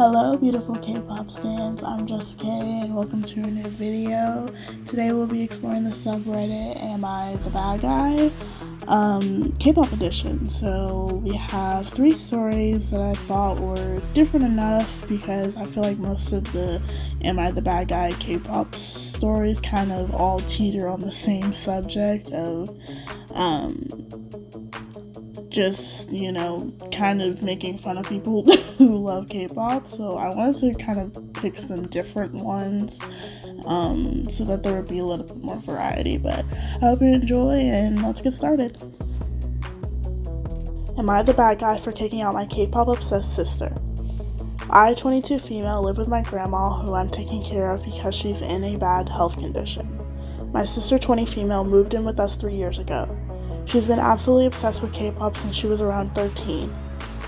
Hello beautiful K-pop stans, I'm justkay and welcome to a new video. Today we'll be exploring the subreddit Am I the Bad Guy? K-pop edition. So we have 3 stories that I thought were different enough because I feel like most of the Am I the Bad Guy K-pop stories kind of all teeter on the same subject of just, kind of making fun of people who love K-pop. So I wanted to kind of pick some different ones so that there would be a little bit more variety. But I hope you enjoy, and let's get started. Am I the bad guy for kicking out my K-pop obsessed sister? I, 22 female, live with my grandma who I'm taking care of because she's in a bad health condition. My sister, 20 female, moved in with us 3 years ago. She's been absolutely obsessed with K-pop since she was around 13.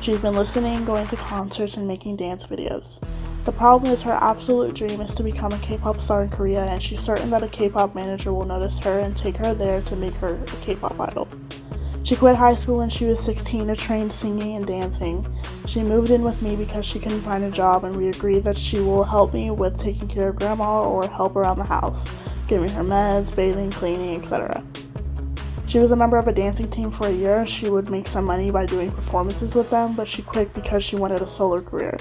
She's been listening, going to concerts, and making dance videos. The problem is her absolute dream is to become a K-pop star in Korea, and she's certain that a K-pop manager will notice her and take her there to make her a K-pop idol. She quit high school when she was 16 to train singing and dancing. She moved in with me because she couldn't find a job, and we agreed that she will help me with taking care of grandma or help around the house, giving her meds, bathing, cleaning, etc. She was a member of a dancing team for a year. She would make some money by doing performances with them, but she quit because she wanted a solo career,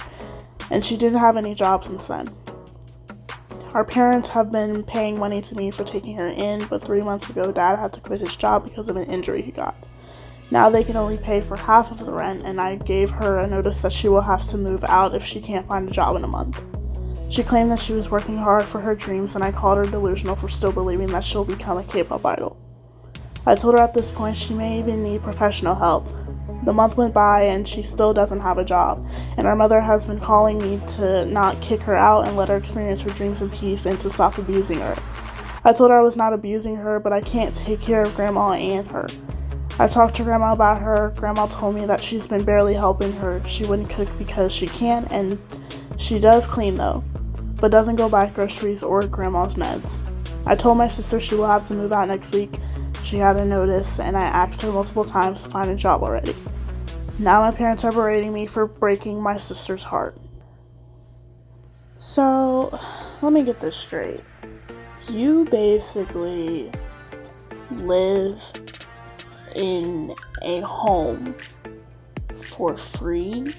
and she didn't have any job since then. Our parents have been paying money to me for taking her in, but 3 months ago, Dad had to quit his job because of an injury he got. Now they can only pay for half of the rent, and I gave her a notice that she will have to move out if she can't find a job in a month. She claimed that she was working hard for her dreams, and I called her delusional for still believing that she'll become a K-pop idol. I told her at this point she may even need professional help. The month went by and she still doesn't have a job, and our mother has been calling me to not kick her out and let her experience her dreams in peace and to stop abusing her. I told her I was not abusing her, but I can't take care of grandma and her. I talked to grandma about her. Grandma told me that she's been barely helping her. She wouldn't cook because she can't, and she does clean though, but doesn't go buy groceries or grandma's meds. I told my sister she will have to move out next week. She had a notice, and I asked her multiple times to find a job already. Now my parents are berating me for breaking my sister's heart. So, let me get this straight. You basically live in a home for free.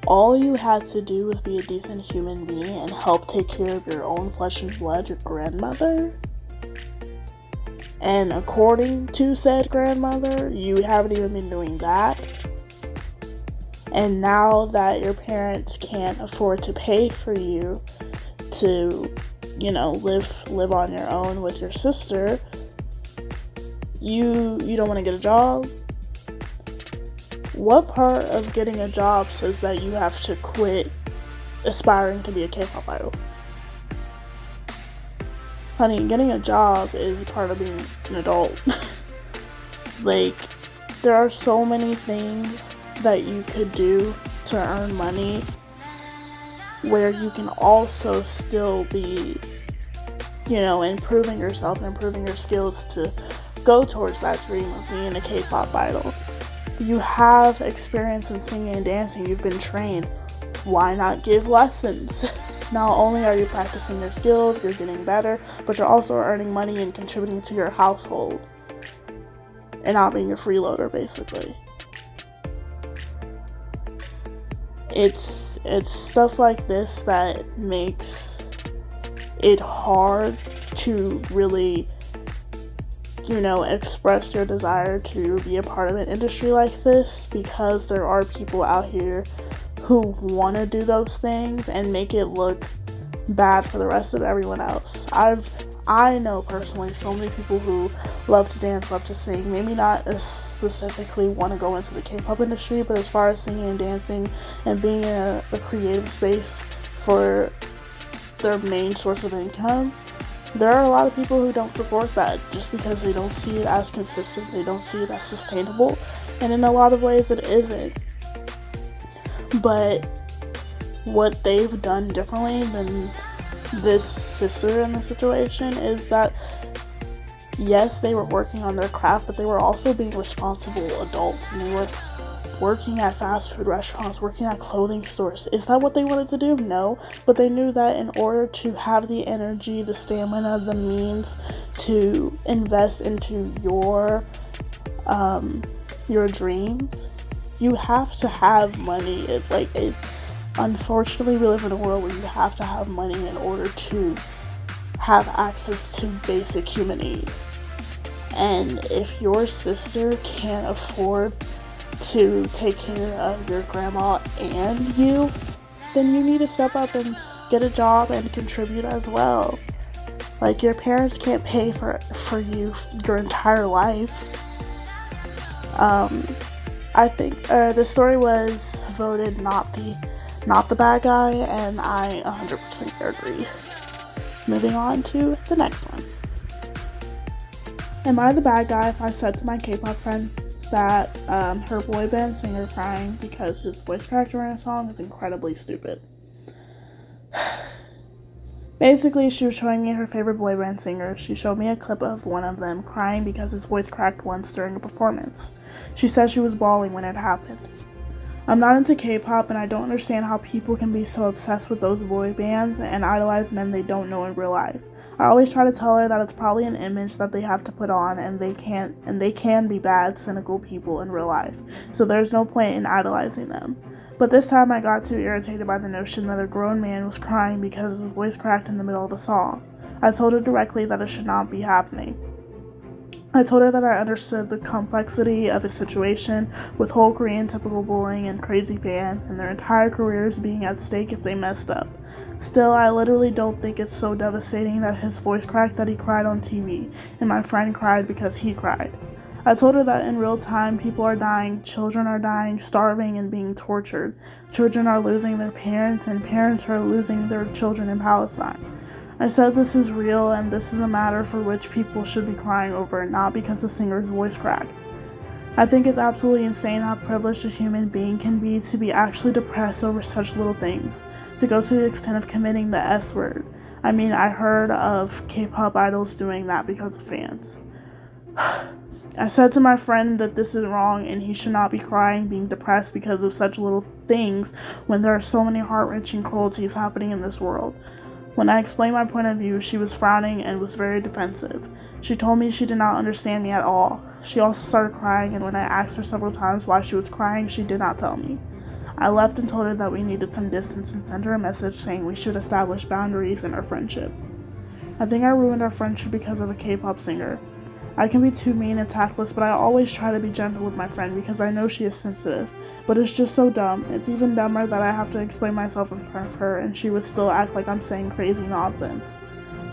All you had to do was be a decent human being and help take care of your own flesh and blood, your grandmother. And according to said grandmother, you haven't even been doing that. And now that your parents can't afford to pay for you to, live on your own with your sister, you don't want to get a job? What part of getting a job says that you have to quit aspiring to be a K-pop idol? Honey, getting a job is part of being an adult. There are so many things that you could do to earn money where you can also still be, improving yourself and improving your skills to go towards that dream of being a K-pop idol. You have experience in singing and dancing. You've been trained. Why not give lessons? Not only are you practicing your skills, you're getting better, but you're also earning money and contributing to your household and not being a freeloader, basically. It's stuff like this that makes it hard to really, express your desire to be a part of an industry like this, because there are people out here who want to do those things and make it look bad for the rest of everyone else. I know personally so many people who love to dance, love to sing, maybe not as specifically want to go into the K-pop industry, but as far as singing and dancing and being in a creative space for their main source of income, there are a lot of people who don't support that just because they don't see it as consistent, they don't see it as sustainable, and in a lot of ways it isn't. But what they've done differently than this sister in the situation is that, yes, they were working on their craft, but they were also being responsible adults, and they were working at fast food restaurants, working at clothing stores. Is that what they wanted to do? No. But they knew that in order to have the energy, the stamina, the means to invest into your dreams, you have to have money. Unfortunately, we live in a world where you have to have money in order to have access to basic human needs. And if your sister can't afford to take care of your grandma and you, then you need to step up and get a job and contribute as well. Like, your parents can't pay for you your entire life. I think the story was voted not the bad guy, and I 100% agree. Moving on to the next one. Am I the bad guy if I said to my K-pop friend that her boy band singer crying because his voice cracked during a song is incredibly stupid? Basically, she was showing me her favorite boy band singer. She showed me a clip of one of them crying because his voice cracked once during a performance. She said she was bawling when it happened. I'm not into K-pop, and I don't understand how people can be so obsessed with those boy bands and idolize men they don't know in real life. I always try to tell her that it's probably an image that they have to put on, and they can be bad, cynical people in real life, so there's no point in idolizing them. But this time I got too irritated by the notion that a grown man was crying because his voice cracked in the middle of a song. I told her directly that it should not be happening. I told her that I understood the complexity of his situation, with whole Korean typical bullying and crazy fans, and their entire careers being at stake if they messed up. Still, I literally don't think it's so devastating that his voice cracked that he cried on TV, and my friend cried because he cried. I told her that in real time, people are dying, children are dying, starving, and being tortured. Children are losing their parents, and parents are losing their children in Palestine. I said this is real, and this is a matter for which people should be crying over, not because the singer's voice cracked. I think it's absolutely insane how privileged a human being can be to be actually depressed over such little things, to go to the extent of committing the S word. I mean, I heard of K-pop idols doing that because of fans. I said to my friend that this is wrong and he should not be crying, being depressed because of such little things when there are so many heart-wrenching cruelties happening in this world. When I explained my point of view, she was frowning and was very defensive. She told me she did not understand me at all. She also started crying, and when I asked her several times why she was crying, she did not tell me. I left and told her that we needed some distance and sent her a message saying we should establish boundaries in our friendship. I think I ruined our friendship because of a K-pop singer. I can be too mean and tactless, but I always try to be gentle with my friend because I know she is sensitive. But it's just so dumb. It's even dumber that I have to explain myself in front of her and she would still act like I'm saying crazy nonsense.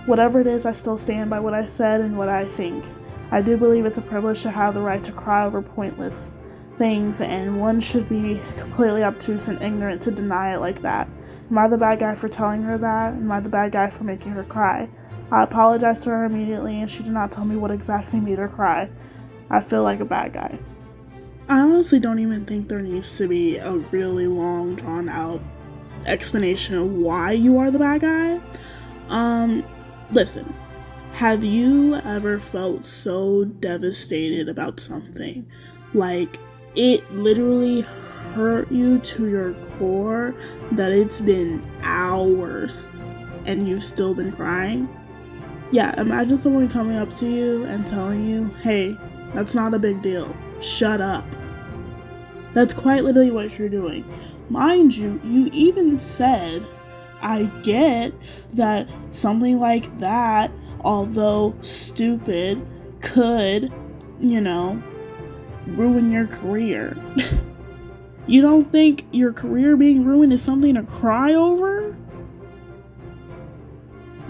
Whatever it is, I still stand by what I said and what I think. I do believe it's a privilege to have the right to cry over pointless things, and one should be completely obtuse and ignorant to deny it like that. Am I the bad guy for telling her that? Am I the bad guy for making her cry? I apologized to her immediately, and she did not tell me what exactly made her cry. I feel like a bad guy. I honestly don't even think there needs to be a really long, drawn-out explanation of why you are the bad guy. Listen, have you ever felt so devastated about something? Like, it literally hurt you to your core that it's been hours and you've still been crying? Yeah, imagine someone coming up to you and telling you, hey, that's not a big deal. Shut up. That's quite literally what you're doing. Mind you, you even said, I get that something like that, although stupid, could, ruin your career. You don't think your career being ruined is something to cry over?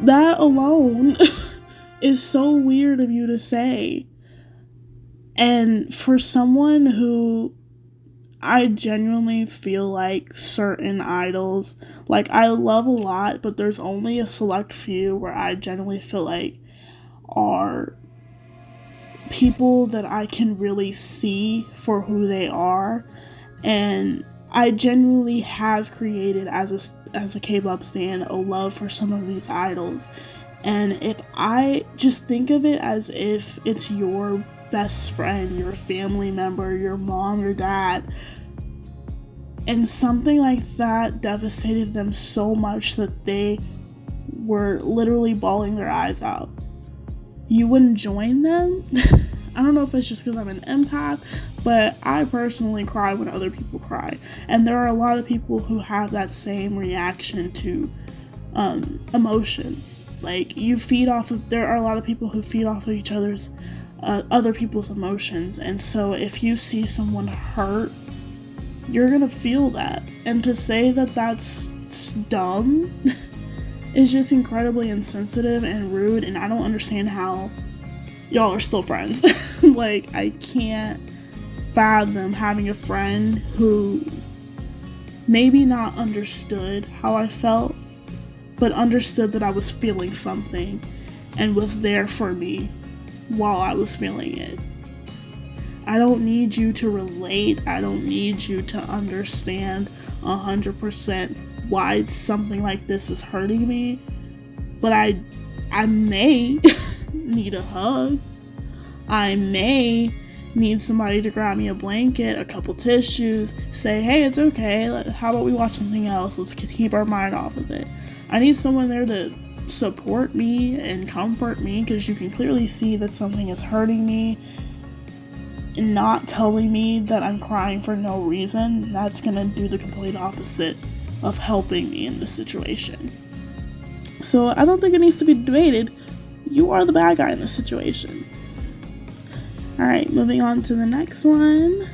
That alone is so weird of you to say. And for someone who I genuinely feel like certain idols, like I love a lot, but there's only a select few where I genuinely feel like are people that I can really see for who they are. And I genuinely have created as a K-pop stan a love for some of these idols. And if I just think of it as if it's your best friend, your family member, your mom, your dad, And something like that devastated them so much that they were literally bawling their eyes out. You wouldn't join them? I don't know if it's just because I'm an empath, but I personally cry when other people cry. And there are a lot of people who have that same reaction to emotions. Like, there are a lot of people who feed off of each other's, other people's emotions. And so if you see someone hurt, you're gonna feel that. And to say that that's dumb is just incredibly insensitive and rude, and I don't understand how y'all are still friends. Like, I can't fathom having a friend who maybe not understood how I felt, but understood that I was feeling something and was there for me while I was feeling it. I don't need you to relate. I don't need you to understand 100% why something like this is hurting me, but I may need a hug. I may need somebody to grab me a blanket, a couple tissues, say, hey, it's okay, how about we watch something else, let's keep our mind off of it. I need someone there to support me and comfort me, because you can clearly see that something is hurting me, and not telling me that I'm crying for no reason. That's gonna do the complete opposite of helping me in this situation. So I don't think it needs to be debated. You are the bad guy in this situation. Alright, moving on to the next one.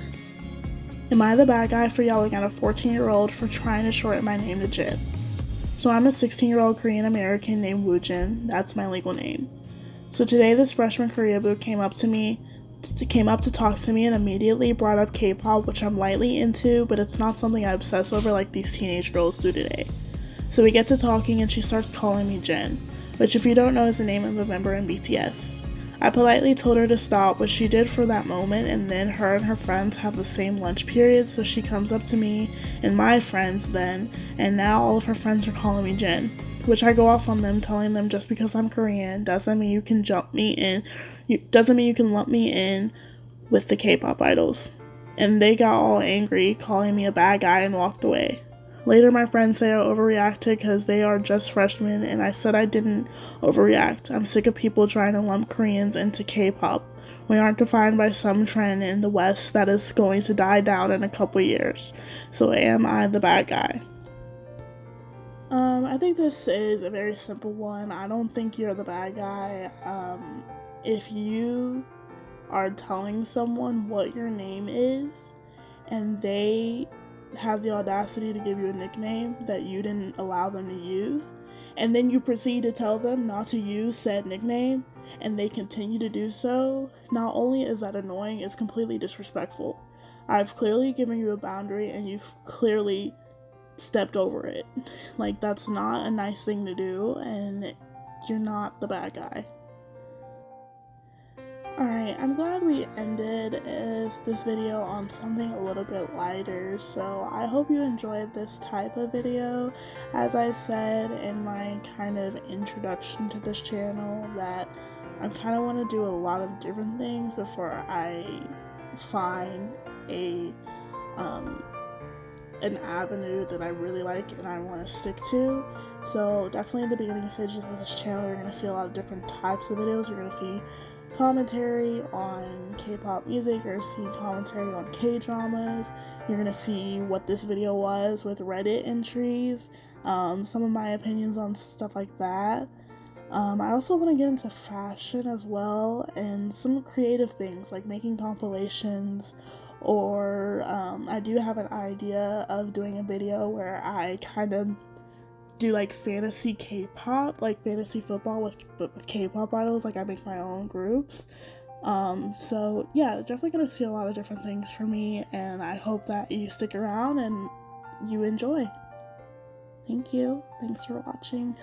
Am I the bad guy for yelling at a 14-year-old for trying to shorten my name to Jin? So I'm a 16-year-old Korean American named Woojin. That's my legal name. So today this freshman Korea boo came up to talk to me and immediately brought up K-pop, which I'm lightly into, but it's not something I obsess over like these teenage girls do today. So we get to talking and she starts calling me Jin, which, if you don't know, is the name of a member in BTS. I politely told her to stop, which she did for that moment, and then her and her friends have the same lunch period, so she comes up to me and my friends then, and now all of her friends are calling me Jin, which I go off on them, telling them just because I'm Korean doesn't mean you can lump me in with the K-pop idols. And they got all angry, calling me a bad guy, and walked away. Later, my friends say I overreacted because they are just freshmen, and I said I didn't overreact. I'm sick of people trying to lump Koreans into K-pop. We aren't defined by some trend in the West that is going to die down in a couple years. So am I the bad guy? I think this is a very simple one. I don't think you're the bad guy. If you are telling someone what your name is and they have the audacity to give you a nickname that you didn't allow them to use, and then you proceed to tell them not to use said nickname, and they continue to do so, not only is that annoying, it's completely disrespectful. I've clearly given you a boundary and you've clearly stepped over it. Like, that's not a nice thing to do, and you're not the bad guy. Alright, I'm glad we ended this video on something a little bit lighter, so I hope you enjoyed this type of video. As I said in my kind of introduction to this channel, that I kind of want to do a lot of different things before I find an avenue that I really like and I want to stick to. So definitely in the beginning stages of this channel, you're going to see a lot of different types of videos. You're going to see commentary on K-pop music, you're going to see commentary on K-dramas, you're going to see what this video was with Reddit entries, some of my opinions on stuff like that. I also want to get into fashion as well, and some creative things like making compilations, or I do have an idea of doing a video where I kind of do like fantasy K-pop, like fantasy football with K-pop idols, like I make my own groups. So yeah, definitely gonna see a lot of different things for me, and I hope that you stick around and you enjoy. Thank you. Thanks for watching.